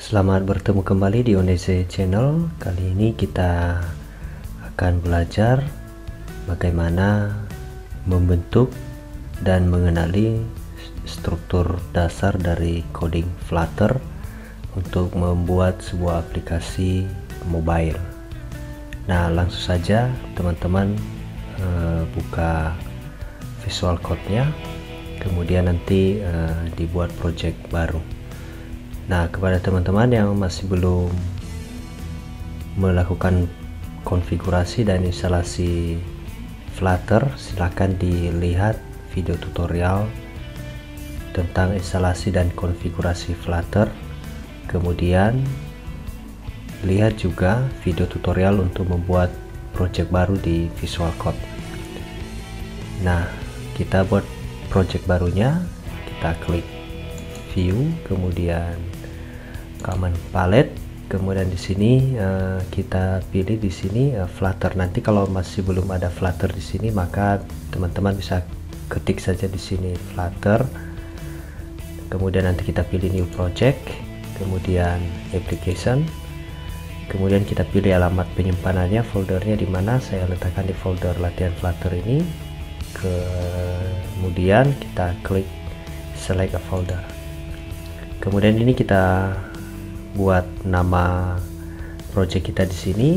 Selamat bertemu kembali di Onese Channel. Kali ini kita akan belajar bagaimana membentuk dan mengenali struktur dasar dari coding Flutter untuk membuat sebuah aplikasi mobile. Nah, langsung saja teman-teman buka Visual Code-nya, kemudian nanti dibuat project baru. Nah, kepada teman-teman yang masih belum melakukan konfigurasi dan instalasi Flutter, silahkan dilihat video tutorial tentang instalasi dan konfigurasi Flutter. Kemudian lihat juga video tutorial untuk membuat project baru di Visual Code. Nah, kita buat project barunya, kita klik view, kemudian command palette, kemudian di sini kita pilih di sini Flutter. Nanti kalau masih belum ada Flutter di sini, maka teman-teman bisa ketik saja di sini Flutter. Kemudian nanti kita pilih new project, kemudian application, kemudian kita pilih alamat penyimpanannya, foldernya di mana. Saya letakkan di folder latihan Flutter ini. Kemudian kita klik select a folder. Kemudian ini kita buat nama project kita di sini,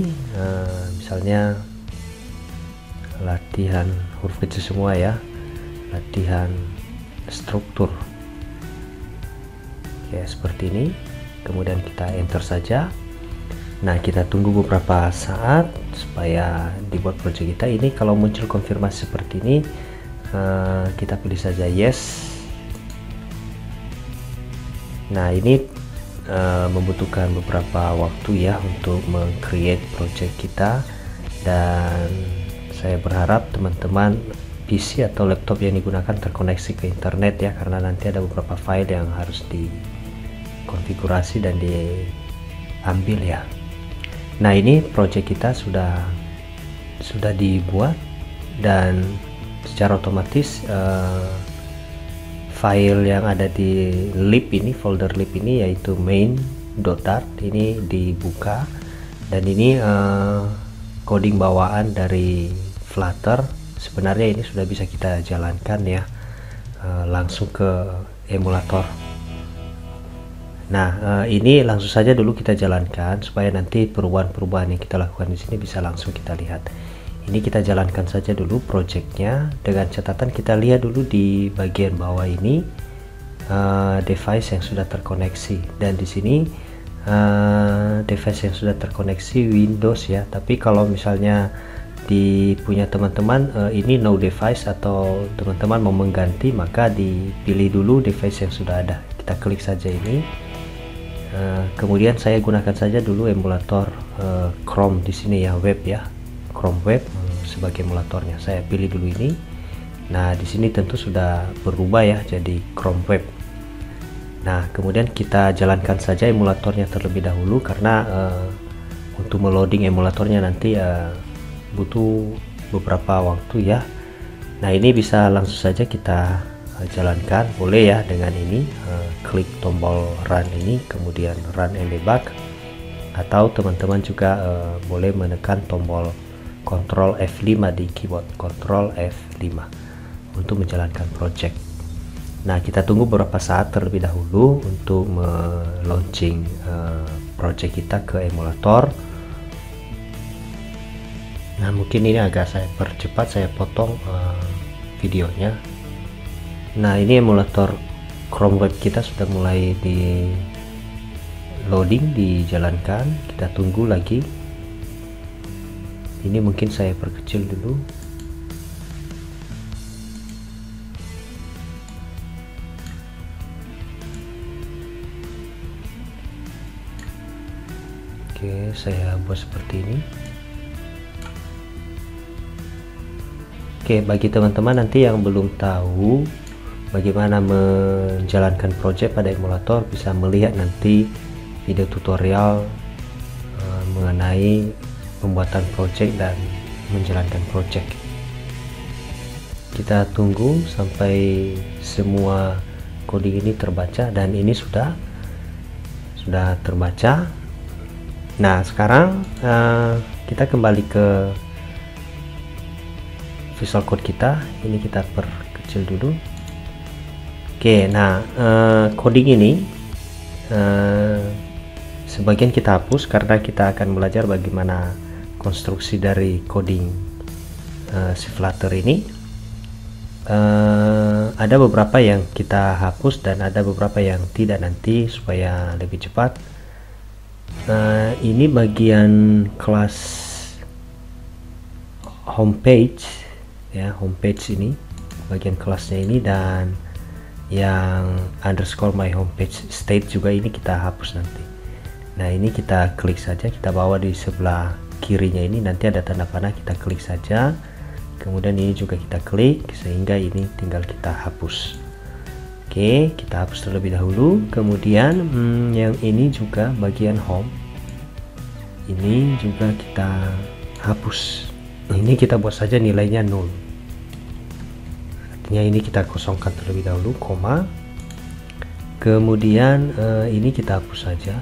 misalnya latihan huruf kecil semua ya, latihan struktur. Oke, seperti ini. Kemudian kita enter saja. Nah, kita tunggu beberapa saat supaya dibuat project kita ini. Kalau muncul konfirmasi seperti ini, kita pilih saja yes. Nah, ini membutuhkan beberapa waktu ya untuk meng-create project kita, dan saya berharap teman-teman PC atau laptop yang digunakan terkoneksi ke internet ya, karena nanti ada beberapa file yang harus dikonfigurasi dan diambil ya. Nah, ini project kita sudah dibuat, dan secara otomatis file yang ada di lib ini, folder lib ini, yaitu main.dart ini dibuka, dan ini coding bawaan dari Flutter. Sebenarnya ini sudah bisa kita jalankan ya, langsung ke emulator. Nah, ini langsung saja dulu kita jalankan supaya nanti perubahan-perubahan yang kita lakukan di sini bisa langsung kita lihat. Ini kita jalankan saja dulu projectnya, dengan catatan kita lihat dulu di bagian bawah ini device yang sudah terkoneksi, dan di sini device yang sudah terkoneksi Windows ya. Tapi kalau misalnya di punya teman-teman ini no device, atau teman-teman mau mengganti, maka dipilih dulu device yang sudah ada. Kita klik saja ini. Kemudian saya gunakan saja dulu emulator Chrome di sini ya, web ya, Chrome web sebagai emulatornya. Saya pilih dulu ini. Nah, di sini tentu sudah berubah ya jadi Chrome web. Nah, kemudian kita jalankan saja emulatornya terlebih dahulu, karena untuk meloading emulatornya nanti butuh beberapa waktu ya. Nah, ini bisa langsung saja kita jalankan, boleh ya dengan ini, klik tombol run ini, kemudian run and debug, atau teman-teman juga boleh menekan tombol Ctrl F5 di keyboard, Ctrl F5 untuk menjalankan project. Nah, kita tunggu beberapa saat terlebih dahulu untuk launching project kita ke emulator. Nah, mungkin ini agak saya percepat, saya potong videonya. Nah, ini emulator Chrome web kita sudah mulai di loading, dijalankan. Kita tunggu lagi. Ini mungkin saya perkecil dulu. Oke, saya buat seperti ini. Oke, bagi teman-teman nanti yang belum tahu bagaimana menjalankan project pada emulator, bisa melihat nanti video tutorial mengenai pembuatan project dan menjalankan project. Kita tunggu sampai semua coding ini terbaca, dan ini sudah sudah terbaca. Nah sekarang kita kembali ke Visual Code kita. Ini kita perkecil dulu. Oke, nah coding ini sebagian kita hapus karena kita akan belajar bagaimana konstruksi dari coding si Flutter ini. Ada beberapa yang kita hapus dan ada beberapa yang tidak nanti supaya lebih cepat. Ini bagian kelas homepage ya, homepage ini bagian kelasnya ini, dan yang underscore my homepage state juga ini kita hapus nanti. Nah ini kita klik saja, kita bawa di sebelah kirinya ini, nanti ada tanda panah, kita klik saja, kemudian ini juga kita klik sehingga ini tinggal kita hapus. Oke, kita hapus terlebih dahulu. Kemudian yang ini juga bagian home, ini juga kita hapus. Ini kita buat saja nilainya 0, artinya ini kita kosongkan terlebih dahulu, koma. Kemudian ini kita hapus saja.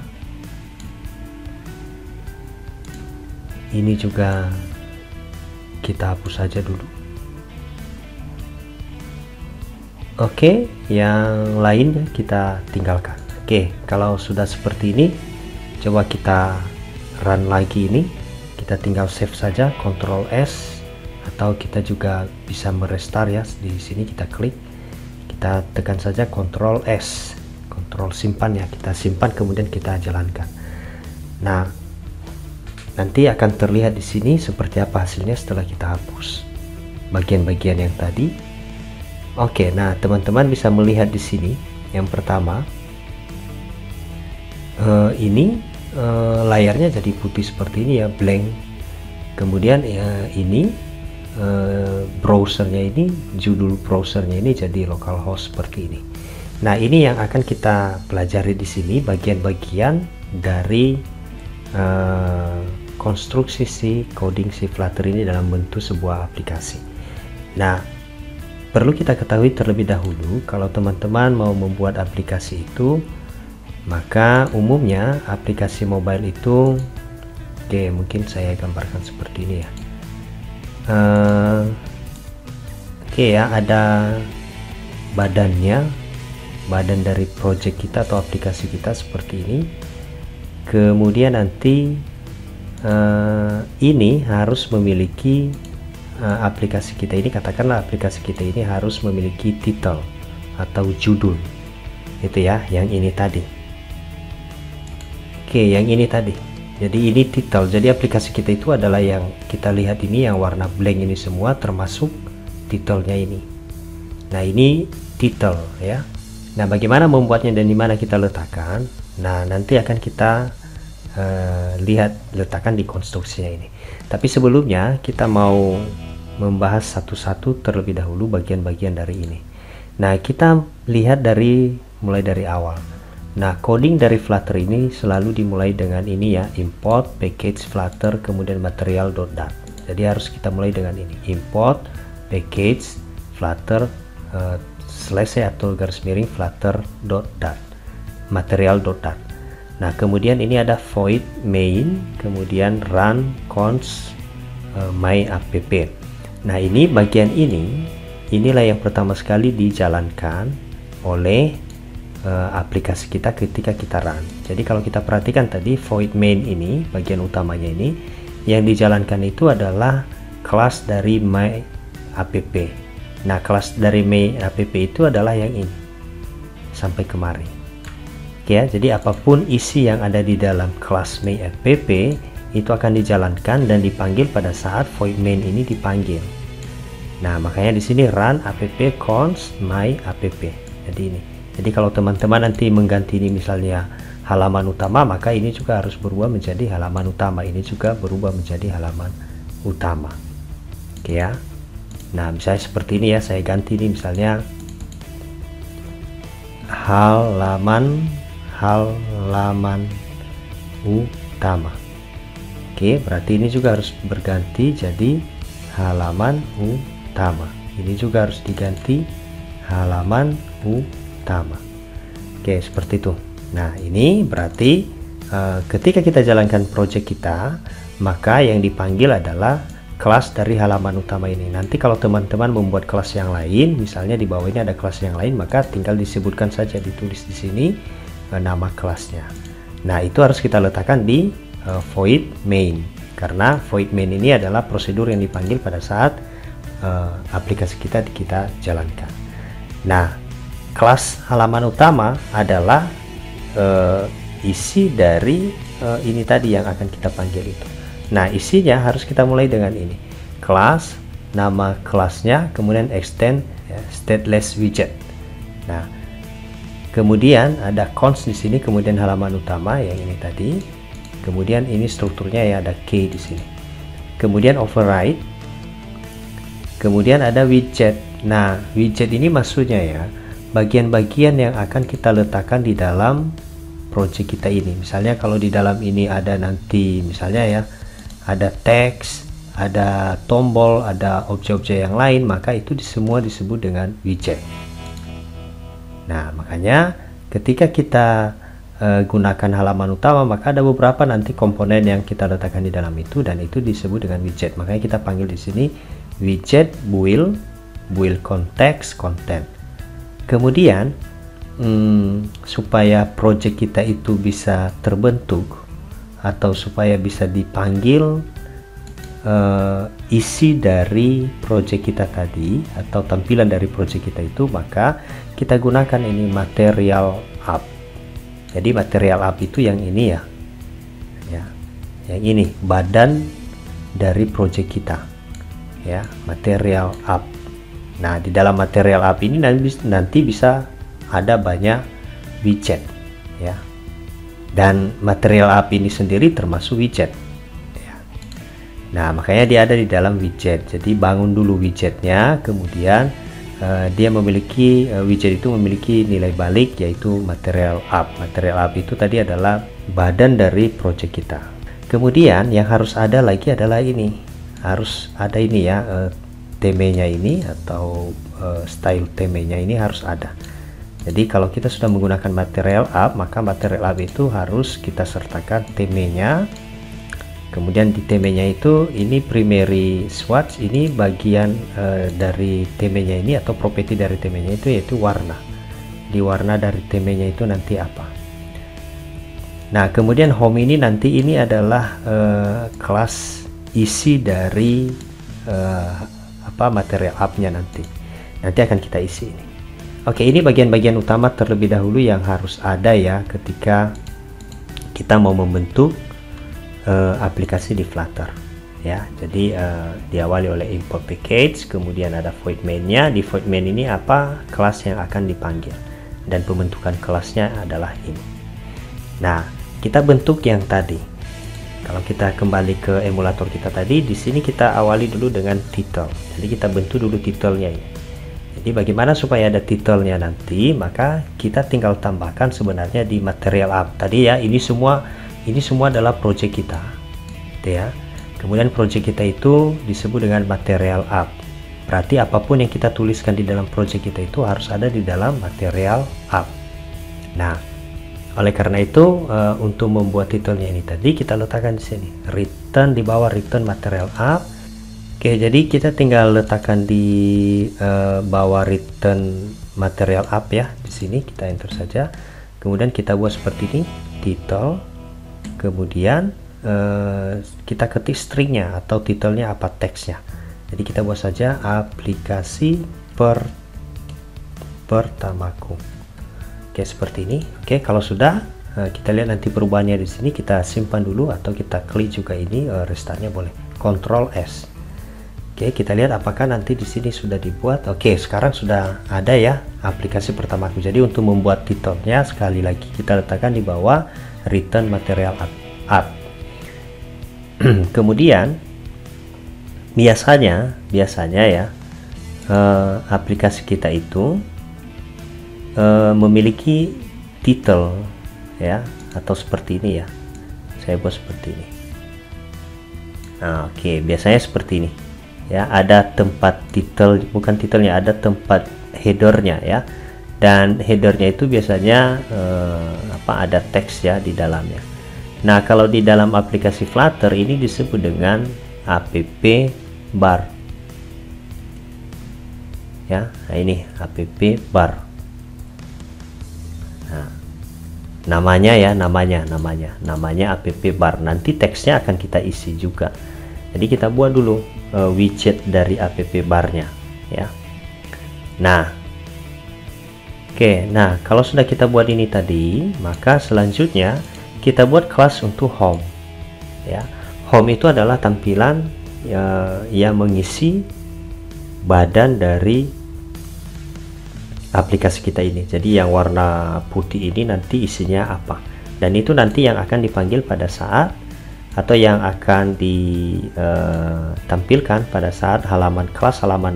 Ini juga kita hapus saja dulu. Oke, yang lainnya kita tinggalkan. Oke, kalau sudah seperti ini, coba kita run lagi ini. Kita tinggal save saja, Ctrl S, atau kita juga bisa merestart ya. Di sini kita klik, kita tekan saja Ctrl S, Ctrl simpan ya. Kita simpan kemudian kita jalankan. Nah, nanti akan terlihat di sini seperti apa hasilnya setelah kita hapus bagian-bagian yang tadi. Oke, nah teman-teman bisa melihat di sini. Yang pertama, ini layarnya jadi putih seperti ini ya, blank. Kemudian ini browsernya ini, judul browsernya ini jadi localhost seperti ini. Nah ini yang akan kita pelajari di sini, bagian-bagian dari konstruksi si coding si Flutter ini dalam bentuk sebuah aplikasi. Nah, perlu kita ketahui terlebih dahulu, kalau teman-teman mau membuat aplikasi itu, maka umumnya aplikasi mobile itu, oke, mungkin saya gambarkan seperti ini ya. Oke ya, ada badannya, badan dari project kita atau aplikasi kita seperti ini. Kemudian nanti ini harus memiliki aplikasi kita ini, katakanlah aplikasi kita ini harus memiliki title atau judul, itu ya, yang ini tadi. Oke, yang ini tadi, jadi ini title. Jadi aplikasi kita itu adalah yang kita lihat ini, yang warna blank ini semua termasuk titelnya ini. Nah ini title ya. Nah bagaimana membuatnya dan dimana kita letakkan, nah nanti akan kita lihat letakkan di konstruksinya ini. Tapi sebelumnya kita mau membahas satu-satu terlebih dahulu bagian-bagian dari ini. Nah kita lihat mulai dari awal. Nah coding dari Flutter ini selalu dimulai dengan ini ya, import package Flutter kemudian material.dat. Jadi harus kita mulai dengan ini, import package Flutter / atau garis miring Flutter.dat, material.dat. Nah kemudian ini ada void main, kemudian run const my app. Nah ini bagian inilah yang pertama sekali dijalankan oleh aplikasi kita ketika kita run. Jadi kalau kita perhatikan tadi void main ini, bagian utamanya ini, yang dijalankan itu adalah kelas dari my app. Nah kelas dari my app itu adalah yang ini sampai kemari. Ya, jadi apapun isi yang ada di dalam kelas my app itu akan dijalankan dan dipanggil pada saat void main ini dipanggil. Nah makanya di sini run app const my app. Jadi ini. Jadi kalau teman-teman nanti mengganti ini misalnya halaman utama, maka ini juga harus berubah menjadi halaman utama. Ini juga berubah menjadi halaman utama. Oke ya. Nah misalnya seperti ini ya, saya ganti ini misalnya halaman utama. Oke, berarti ini juga harus berganti jadi halaman utama. Ini juga harus diganti halaman utama. Oke, seperti itu. Nah, ini berarti ketika kita jalankan project kita, maka yang dipanggil adalah kelas dari halaman utama ini. Nanti kalau teman-teman membuat kelas yang lain, misalnya di bawah ini ada kelas yang lain, maka tinggal disebutkan saja, ditulis di sini nama kelasnya. Nah, itu harus kita letakkan di void main, karena void main ini adalah prosedur yang dipanggil pada saat aplikasi kita jalankan. Nah, kelas halaman utama adalah isi dari ini tadi yang akan kita panggil itu. Nah, isinya harus kita mulai dengan ini, kelas, nama kelasnya, kemudian extend ya, stateless widget. Nah, kemudian ada cons di sini, kemudian halaman utama yang ini tadi, kemudian ini strukturnya ya, ada key di sini, kemudian override, kemudian ada widget. Nah, widget ini maksudnya ya bagian-bagian yang akan kita letakkan di dalam project kita ini. Misalnya kalau di dalam ini ada nanti misalnya ya ada teks, ada tombol, ada objek-objek yang lain, maka itu semua disebut dengan widget. Nah, makanya ketika kita gunakan halaman utama, maka ada beberapa nanti komponen yang kita letakkan di dalam itu, dan itu disebut dengan widget. Makanya kita panggil di sini widget build context content. Kemudian supaya project kita itu bisa terbentuk atau supaya bisa dipanggil isi dari project kita tadi atau tampilan dari project kita itu, maka kita gunakan ini material app. Jadi material app itu yang ini ya, yang ini badan dari project kita ya, material app. Nah, di dalam material app ini nanti bisa ada banyak widget ya, dan material app ini sendiri termasuk widget ya. Nah, makanya dia ada di dalam widget. Jadi bangun dulu widgetnya, kemudian dia memiliki widget itu memiliki nilai balik yaitu material app. Material app itu tadi adalah badan dari project kita. Kemudian yang harus ada lagi adalah ini, harus ada ini ya, temanya ini atau style temanya ini harus ada. Jadi kalau kita sudah menggunakan material app, maka material app itu harus kita sertakan temanya. Kemudian di temanya itu ini primary swatch, ini bagian dari temanya ini atau properti dari temanya itu yaitu warna. Di warna dari temanya itu nanti apa. Nah, kemudian home ini nanti ini adalah kelas isi dari material app-nya nanti akan kita isi ini. Oke, ini bagian-bagian utama terlebih dahulu yang harus ada ya ketika kita mau membentuk aplikasi di Flutter ya. Jadi diawali oleh import package, kemudian ada void main-nya. Di void main ini apa kelas yang akan dipanggil, dan pembentukan kelasnya adalah ini. Nah, kita bentuk yang tadi. Kalau kita kembali ke emulator kita tadi, di sini kita awali dulu dengan title. Jadi kita bentuk dulu titelnya ini. Jadi bagaimana supaya ada titelnya nanti, maka kita tinggal tambahkan sebenarnya di material app tadi ya. Ini semua adalah project kita ya. Kemudian project kita itu disebut dengan material app. Berarti apapun yang kita tuliskan di dalam project kita itu harus ada di dalam material app. Nah, oleh karena itu untuk membuat titelnya ini tadi kita letakkan di sini return, di bawah return material app. Oke, jadi kita tinggal letakkan di bawah return material app ya. Di sini kita enter saja. Kemudian kita buat seperti ini, title. Kemudian kita ketik stringnya atau titelnya apa, teksnya. Jadi kita buat saja aplikasi pertamaku. Oke, seperti ini. Oke, kalau sudah kita lihat nanti perubahannya di sini, kita simpan dulu atau kita klik juga ini, restartnya boleh. Ctrl S. Oke, kita lihat apakah nanti di sini sudah dibuat. Oke, sekarang sudah ada ya aplikasi pertamaku. Jadi untuk membuat titelnya sekali lagi kita letakkan di bawah return material app. Kemudian biasanya ya aplikasi kita itu memiliki title ya, atau seperti ini ya. Saya buat seperti ini. Nah, oke, biasanya seperti ini. Ya, ada tempat title, bukan titelnya, ada tempat headernya ya, dan headernya itu biasanya ada teks ya di dalamnya. Nah, kalau di dalam aplikasi Flutter ini disebut dengan app bar. Ya, nah ini app bar. Nah, namanya app bar. Nanti teksnya akan kita isi juga. Jadi kita buat dulu widget dari app barnya ya. Nah, oke, nah kalau sudah kita buat ini tadi, maka selanjutnya kita buat kelas untuk home ya. Home itu adalah tampilan yang mengisi badan dari aplikasi kita ini. Jadi yang warna putih ini nanti isinya apa, dan itu nanti yang akan dipanggil pada saat, atau yang akan ditampilkan pada saat halaman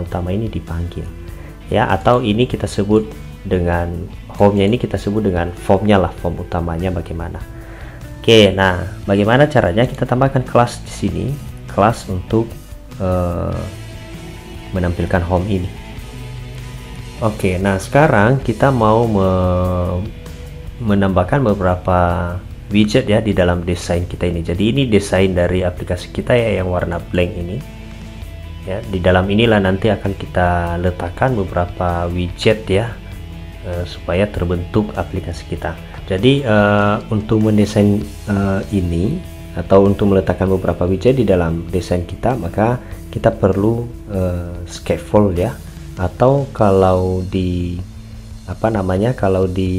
utama ini dipanggil ya. Atau ini kita sebut dengan home-nya, ini kita sebut dengan form-nya lah, form utamanya bagaimana. Oke, nah bagaimana caranya? Kita tambahkan kelas di sini, kelas untuk menampilkan home ini. Oke, nah sekarang kita mau menambahkan beberapa widget ya di dalam desain kita ini. Jadi ini desain dari aplikasi kita ya, yang warna blank ini ya. Di dalam inilah nanti akan kita letakkan beberapa widget ya, supaya terbentuk aplikasi kita. Jadi untuk mendesain ini, atau untuk meletakkan beberapa widget di dalam desain kita, maka kita perlu scaffold ya, atau kalau di kalau di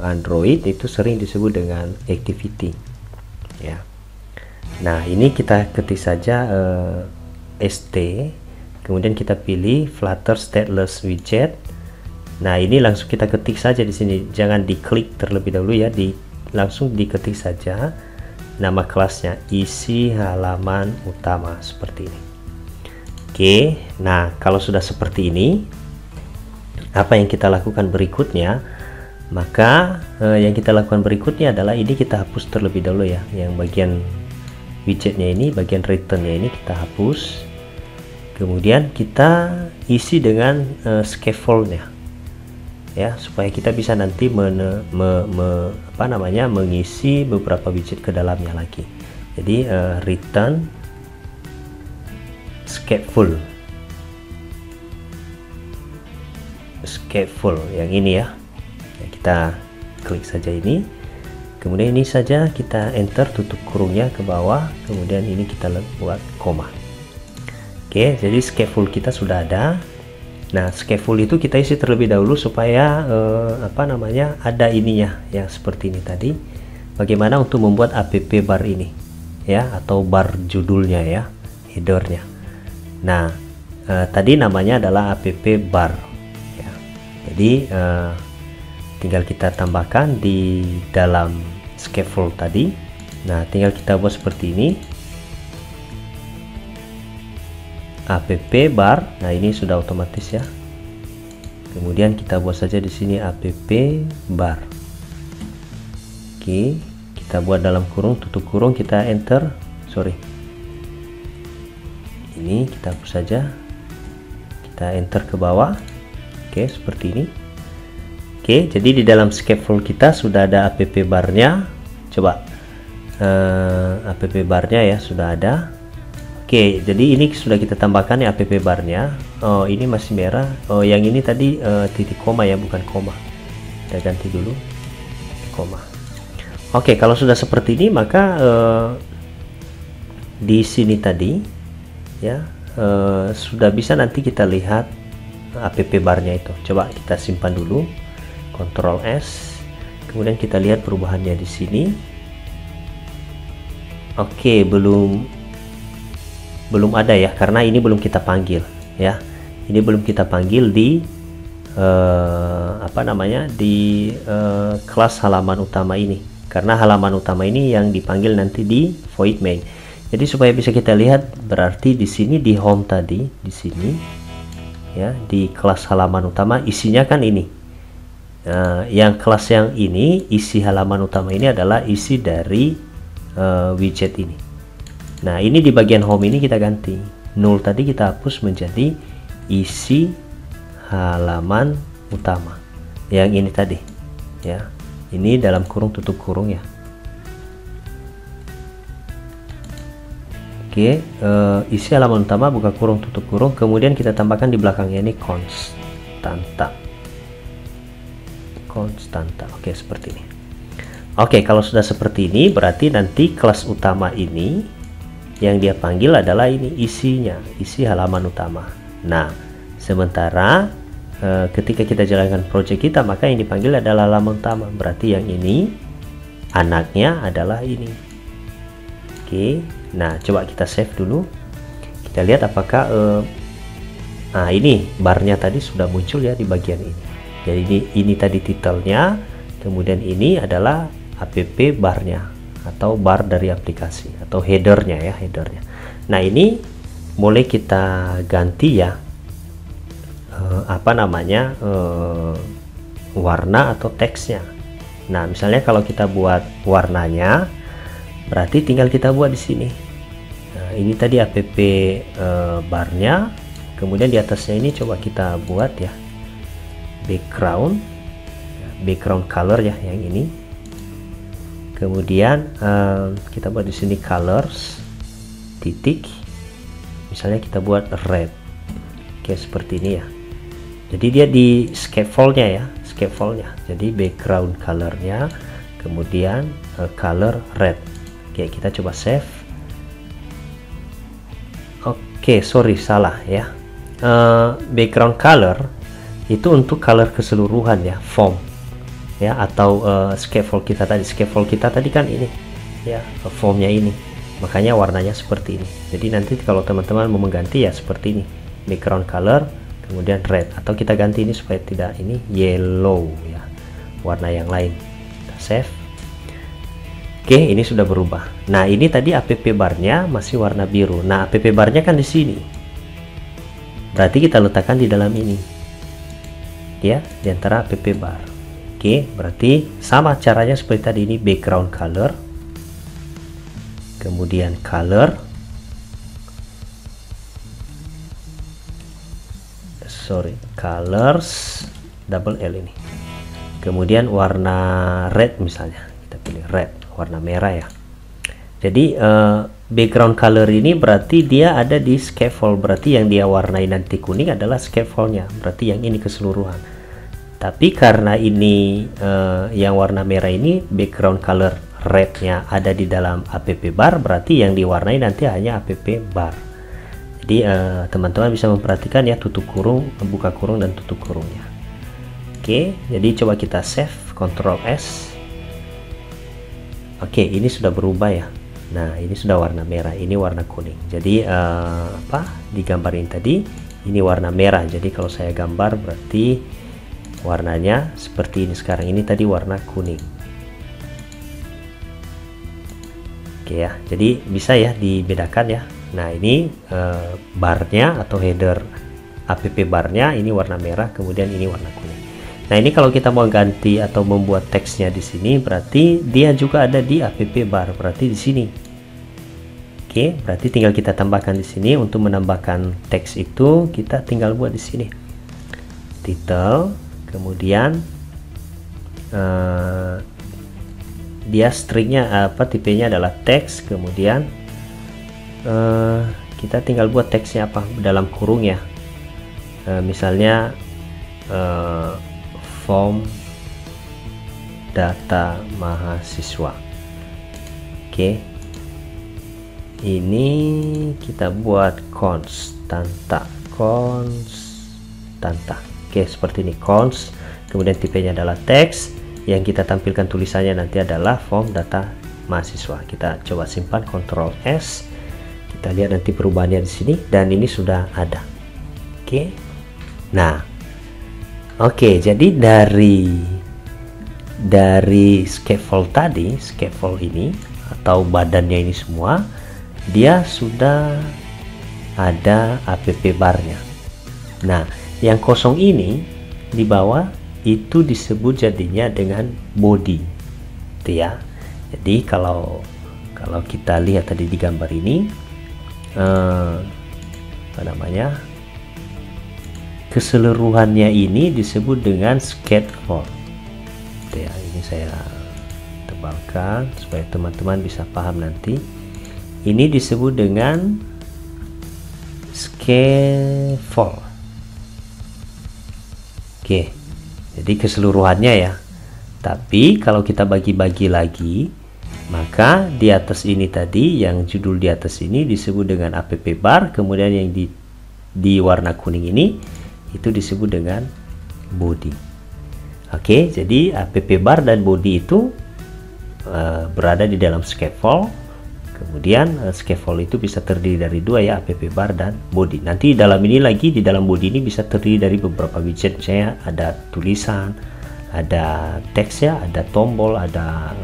Android itu sering disebut dengan activity ya. Nah, ini kita ketik saja st, kemudian kita pilih Flutter Stateless Widget. Nah, ini langsung kita ketik saja di sini, jangan diklik terlebih dahulu ya, langsung diketik saja nama kelasnya, isi halaman utama, seperti ini. Oke, nah kalau sudah seperti ini, apa yang kita lakukan berikutnya? Maka yang kita lakukan berikutnya adalah ini kita hapus terlebih dahulu ya, yang bagian widgetnya ini, bagian returnnya ini kita hapus. Kemudian kita isi dengan scaffoldnya ya, supaya kita bisa nanti mengisi beberapa widget ke dalamnya lagi. Jadi return scaffold yang ini ya. Kita klik saja ini, kemudian ini saja kita enter, tutup kurungnya ke bawah, kemudian ini kita buat koma. Oke, jadi scaffold kita sudah ada. Nah, scaffold itu kita isi terlebih dahulu supaya ada ininya ya, seperti ini tadi. Bagaimana untuk membuat app bar ini ya, atau bar judulnya ya, headernya. Nah, tadi namanya adalah app bar ya. Jadi tinggal kita tambahkan di dalam scaffold tadi. Nah, tinggal kita buat seperti ini, app bar. Nah, ini sudah otomatis ya. Kemudian kita buat saja di sini app bar. Oke, kita buat dalam kurung, tutup kurung, kita enter. Ini kita hapus saja, kita enter ke bawah. Oke, seperti ini. Oke, jadi di dalam scaffold kita sudah ada app barnya. Coba app barnya ya, sudah ada. Oke, jadi ini sudah kita tambahkan ya app barnya. Oh, ini masih merah. Oh, yang ini tadi titik koma ya, bukan koma. Kita ganti dulu koma. Oke, kalau sudah seperti ini, maka di sini tadi ya sudah bisa nanti kita lihat app barnya itu. Coba kita simpan dulu, Ctrl S, kemudian kita lihat perubahannya di sini. Oke, belum ada ya, karena ini belum kita panggil ya. Ini belum kita panggil di di kelas halaman utama ini, karena halaman utama ini yang dipanggil nanti di void main. Jadi supaya bisa kita lihat, berarti di sini di home tadi, di sini ya, di kelas halaman utama isinya kan ini. Yang kelas yang ini, isi halaman utama ini adalah isi dari widget ini. Nah, ini di bagian home ini kita ganti, null tadi kita hapus menjadi isi halaman utama, yang ini tadi ya, Ini dalam kurung tutup kurung ya. Oke, isi halaman utama buka kurung tutup kurung, kemudian kita tambahkan di belakangnya ini konstanta. Oke, seperti ini. Oke, kalau sudah seperti ini berarti nanti kelas utama ini yang dia panggil adalah ini isinya, isi halaman utama. Nah, sementara ketika kita jalankan project kita, maka yang dipanggil adalah halaman utama, berarti yang ini anaknya adalah ini. Oke, nah coba kita save dulu, kita lihat apakah nah ini barnya tadi sudah muncul ya di bagian ini. Jadi ini tadi titelnya, kemudian ini adalah app barnya atau bar dari aplikasi atau headernya ya, headernya. Nah ini boleh kita ganti ya warna atau teksnya. Nah misalnya kalau kita buat warnanya, berarti tinggal kita buat di sini. Nah ini tadi app barnya, kemudian di atasnya ini coba kita buat ya background color ya yang ini. Kemudian kita buat di sini colors titik, misalnya kita buat red. Oke, seperti ini ya. Jadi dia di scaffoldnya ya, scaffoldnya. Jadi background colornya, kemudian color red. Oke, kita coba save. Oke, sorry salah ya. Background color itu untuk color keseluruhan ya, form ya, atau scaffold kita tadi kan ini ya, formnya ini, makanya warnanya seperti ini. Jadi nanti kalau teman-teman mau mengganti ya seperti ini, background color kemudian red, atau kita ganti ini supaya tidak ini yellow ya, warna yang lain. Kita save. Oke, ini sudah berubah. Nah ini tadi app barnya masih warna biru. Nah app barnya kan di sini, berarti kita letakkan di dalam ini ya, di antara app bar. Oke, berarti sama caranya seperti tadi, ini background color, kemudian colors double L ini, kemudian warna red, misalnya kita pilih red, warna merah ya. Jadi background color ini berarti dia ada di scaffold, berarti yang dia warnai nanti kuning adalah scaffoldnya, berarti yang ini keseluruhan. Tapi karena ini yang warna merah ini background color rednya ada di dalam app bar, berarti yang diwarnai nanti hanya app bar. Jadi teman-teman bisa memperhatikan ya, tutup kurung, buka kurung dan tutup kurungnya. Oke, jadi coba kita save, Ctrl S. Oke, ini sudah berubah ya. Nah ini sudah warna merah, ini warna kuning. Jadi di gambar ini tadi ini warna merah, jadi kalau saya gambar berarti warnanya seperti ini. Sekarang ini tadi warna kuning. Oke ya, jadi bisa ya dibedakan ya. Nah ini barnya atau header app barnya ini warna merah, kemudian ini warna kuning. Nah ini kalau kita mau ganti atau membuat teksnya di sini, berarti dia juga ada di app bar, berarti di sini. Oke, berarti tinggal kita tambahkan di sini. Untuk menambahkan teks itu kita tinggal buat di sini title, kemudian dia stringnya tipenya adalah teks, kemudian kita tinggal buat teksnya apa dalam kurung ya, misalnya form data mahasiswa. Oke, ini kita buat konstanta. Oke, seperti ini, cons, kemudian tipenya adalah teks, yang kita tampilkan tulisannya nanti adalah form data mahasiswa. Kita coba simpan, Ctrl S, kita lihat nanti perubahannya di sini, dan ini sudah ada. Oke, nah oke, jadi dari scaffold tadi, scaffold ini atau badannya ini semua, dia sudah ada app barnya. Nah yang kosong ini di bawah itu disebut jadinya dengan body, itu ya. Jadi kalau kita lihat tadi di gambar ini, keseluruhannya ini disebut dengan scaffold. gitu ya. Ini saya tebalkan supaya teman-teman bisa paham nanti. Ini disebut dengan scaffold. Oke, jadi keseluruhannya ya. Tapi kalau kita bagi-bagi lagi, maka di atas ini tadi, yang judul di atas ini disebut dengan app bar, kemudian yang di warna kuning ini itu disebut dengan body. Oke, jadi app bar dan body itu berada di dalam scaffold. Kemudian scaffold itu bisa terdiri dari dua ya, app bar dan body. Nanti dalam ini lagi, di dalam body ini bisa terdiri dari beberapa widget, misalnya ada tulisan, ada teks ya, ada tombol, ada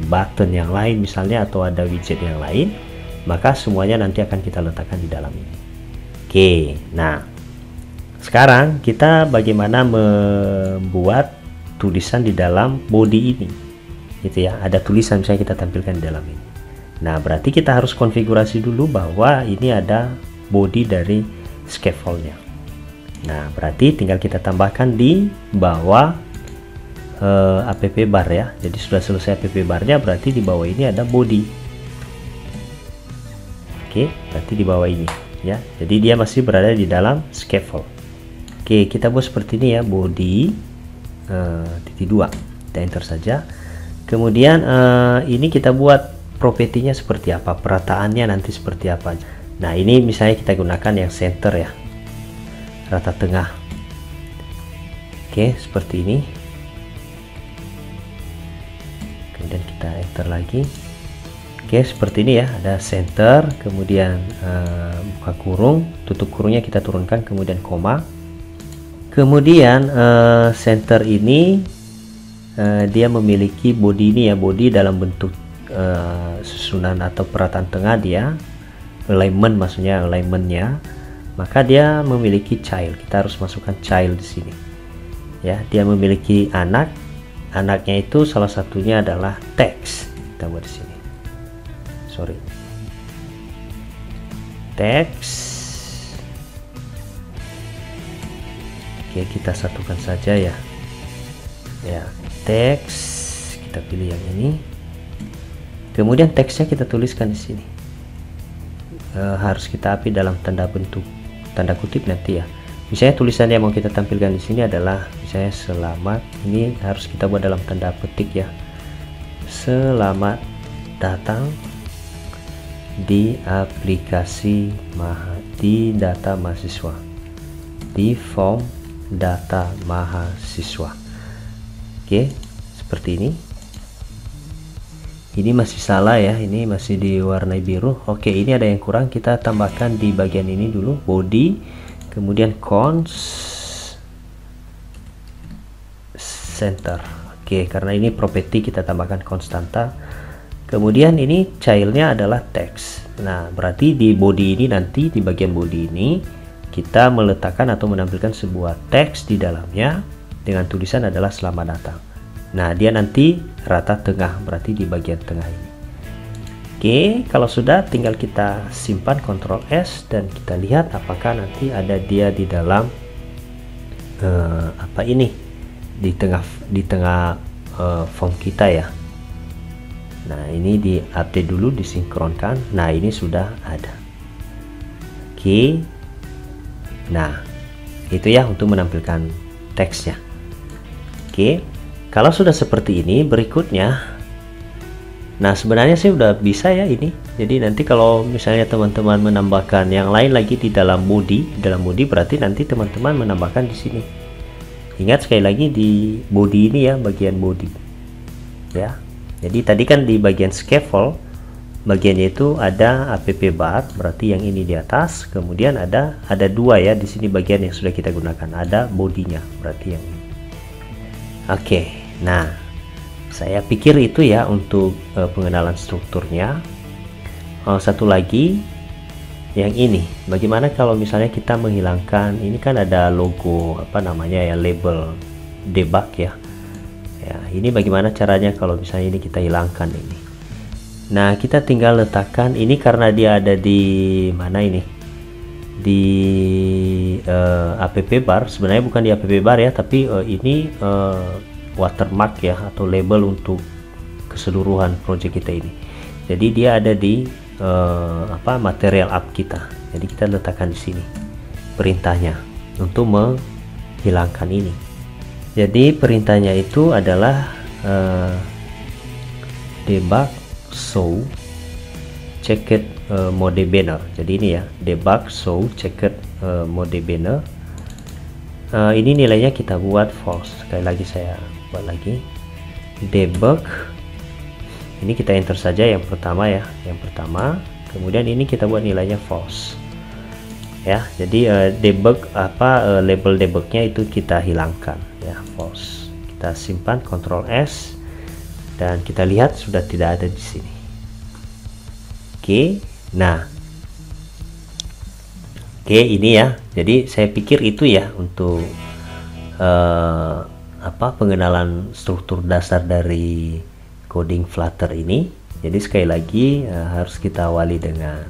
button yang lain misalnya, atau ada widget yang lain. Maka semuanya nanti akan kita letakkan di dalam ini. Oke, nah sekarang kita bagaimana membuat tulisan di dalam body ini, gitu ya. Ada tulisan misalnya kita tampilkan di dalam ini. Nah, berarti kita harus konfigurasi dulu bahwa ini ada body dari scaffoldnya. Nah, berarti tinggal kita tambahkan di bawah app bar ya. Jadi sudah selesai app barnya, berarti di bawah ini ada body. Oke, berarti di bawah ini ya. Jadi dia masih berada di dalam scaffold. Oke, kita buat seperti ini ya, body titik 2. Kita enter saja. Kemudian ini kita buat propertinya seperti apa, perataannya nanti seperti apa. Nah, ini misalnya kita gunakan yang center ya, rata tengah. Oke, seperti ini. Kemudian kita enter lagi. Oke, seperti ini ya, ada center, kemudian buka kurung, tutup kurungnya kita turunkan, kemudian koma. Kemudian center ini dia memiliki body ini ya, body dalam bentuk susunan atau perataan tengah, dia alignment, maksudnya alignmentnya. Maka dia memiliki child, kita harus masukkan child di sini ya. Dia memiliki anak, anaknya itu salah satunya adalah teks. Kita buat di sini, sorry, teks. Oke, kita satukan saja ya, teks. Kita pilih yang ini. Kemudian teksnya kita tuliskan di sini. Harus kita api dalam tanda kutip nanti ya. Misalnya tulisan yang mau kita tampilkan di sini adalah misalnya selamat. Ini harus kita buat dalam tanda petik ya. Selamat datang di aplikasi di data mahasiswa, di form data mahasiswa. Oke, seperti ini. Ini masih salah ya, ini masih diwarnai biru. Oke, ini ada yang kurang, kita tambahkan di bagian ini dulu, body, kemudian center. Oke, karena ini properti kita tambahkan konstanta. Kemudian ini childnya adalah teks. Nah, berarti di body ini nanti, di bagian body ini kita meletakkan atau menampilkan sebuah teks di dalamnya dengan tulisan adalah selamat datang. Nah, dia nanti rata tengah, berarti di bagian tengah ini. Oke, kalau sudah tinggal kita simpan, Ctrl S, dan kita lihat apakah nanti ada dia di dalam apa ini, di tengah form kita ya. Nah, ini diupdate dulu, disinkronkan. Nah, ini sudah ada. Oke, nah itu ya untuk menampilkan teksnya. Oke, kalau sudah seperti ini, berikutnya, nah sebenarnya sih udah bisa ya ini. Jadi nanti kalau misalnya teman-teman menambahkan yang lain lagi di dalam body, berarti nanti teman-teman menambahkan di sini. Ingat sekali lagi di body ini ya, bagian body ya. Jadi tadi kan di bagian scaffold, bagiannya itu ada app bar, berarti yang ini di atas. Kemudian ada dua ya di sini bagian yang sudah kita gunakan, ada bodinya, berarti yang ini. Oke. Nah, saya pikir itu ya untuk pengenalan strukturnya. Satu lagi yang ini, bagaimana kalau misalnya kita menghilangkan, ini kan ada logo apa namanya ya, label debug ya. Ya, ini bagaimana caranya kalau misalnya ini kita hilangkan ini. Nah, kita tinggal letakkan ini, karena dia ada di mana ini, di app bar. Sebenarnya bukan di app bar ya, tapi ini watermark ya, atau label untuk keseluruhan project kita ini. Jadi dia ada di material app kita. Jadi kita letakkan di sini perintahnya untuk menghilangkan ini. Jadi perintahnya itu adalah debug show checked mode banner. Jadi ini ya, debug show checked mode banner. Ini nilainya kita buat false. Sekali lagi saya buat lagi, debug. Ini kita enter saja yang pertama ya, yang pertama. Kemudian ini kita buat nilainya false. Ya, jadi debug label debugnya itu kita hilangkan ya, false. Kita simpan, Ctrl S, dan kita lihat sudah tidak ada di sini. Oke, nah, oke ini ya. Jadi saya pikir itu ya untuk pengenalan struktur dasar dari coding Flutter ini. Jadi sekali lagi harus kita awali dengan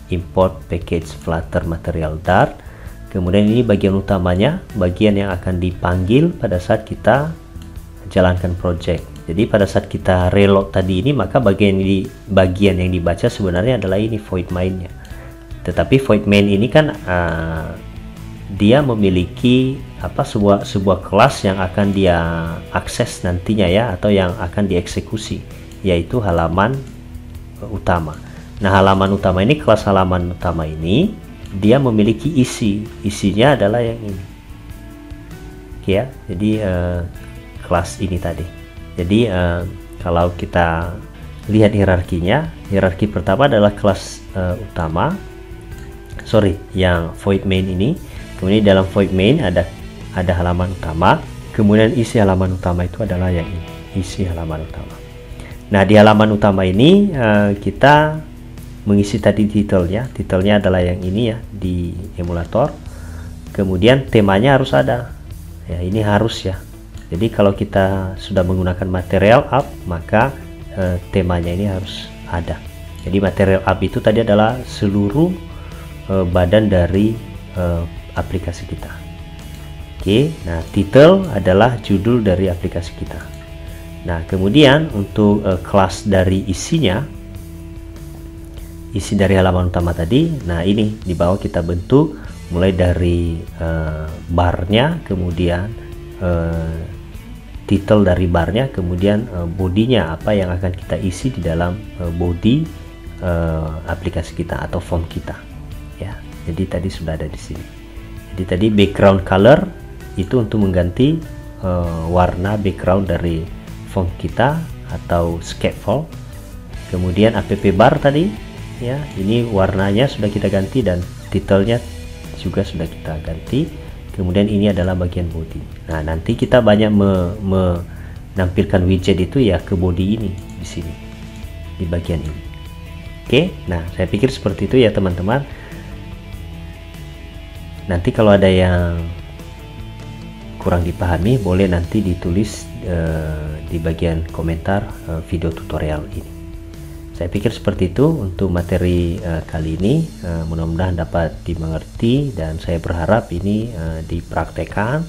import package Flutter Material Dart. Kemudian ini bagian utamanya, bagian yang akan dipanggil pada saat kita jalankan project. Jadi pada saat kita reload tadi ini, maka bagian yang dibaca sebenarnya adalah ini void main-nya. Tetapi void main ini kan dia memiliki sebuah kelas yang akan dia akses nantinya ya, atau yang akan dieksekusi, yaitu halaman utama. Nah, halaman utama ini, kelas halaman utama ini dia memiliki isinya adalah yang ini. Oke ya, jadi kelas ini tadi. Jadi kalau kita lihat hierarkinya, hierarki pertama adalah kelas utama, yang void main ini. Kemudian dalam void main ada halaman utama, kemudian isi halaman utama itu adalah yang ini, isi halaman utama. Nah, di halaman utama ini kita mengisi tadi titelnya adalah yang ini ya, di emulator. Kemudian temanya harus ada ya, ini harus ya. Jadi kalau kita sudah menggunakan material app, maka temanya ini harus ada. Jadi material app itu tadi adalah seluruh badan dari aplikasi kita. Oke, nah title adalah judul dari aplikasi kita. Nah, kemudian untuk kelas dari isinya, isi dari halaman utama tadi, nah ini di bawah kita bentuk mulai dari barnya, kemudian title dari barnya, kemudian bodinya apa yang akan kita isi di dalam body aplikasi kita atau form kita ya. Jadi tadi sudah ada di sini. Jadi tadi background color itu untuk mengganti warna background dari font kita atau scaffold. Kemudian app bar tadi ya, ini warnanya sudah kita ganti dan titelnya juga sudah kita ganti. Kemudian ini adalah bagian body. Nah, nanti kita banyak menampilkan widget itu ya ke body ini di sini, di bagian ini. Oke, nah saya pikir seperti itu ya teman-teman. Nanti kalau ada yang kurang dipahami, boleh nanti ditulis di bagian komentar video tutorial ini. Saya pikir seperti itu untuk materi kali ini. Mudah-mudahan dapat dimengerti, dan saya berharap ini dipraktekkan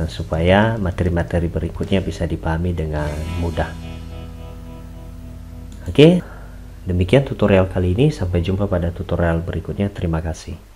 supaya materi-materi berikutnya bisa dipahami dengan mudah. Oke, demikian tutorial kali ini. Sampai jumpa pada tutorial berikutnya. Terima kasih.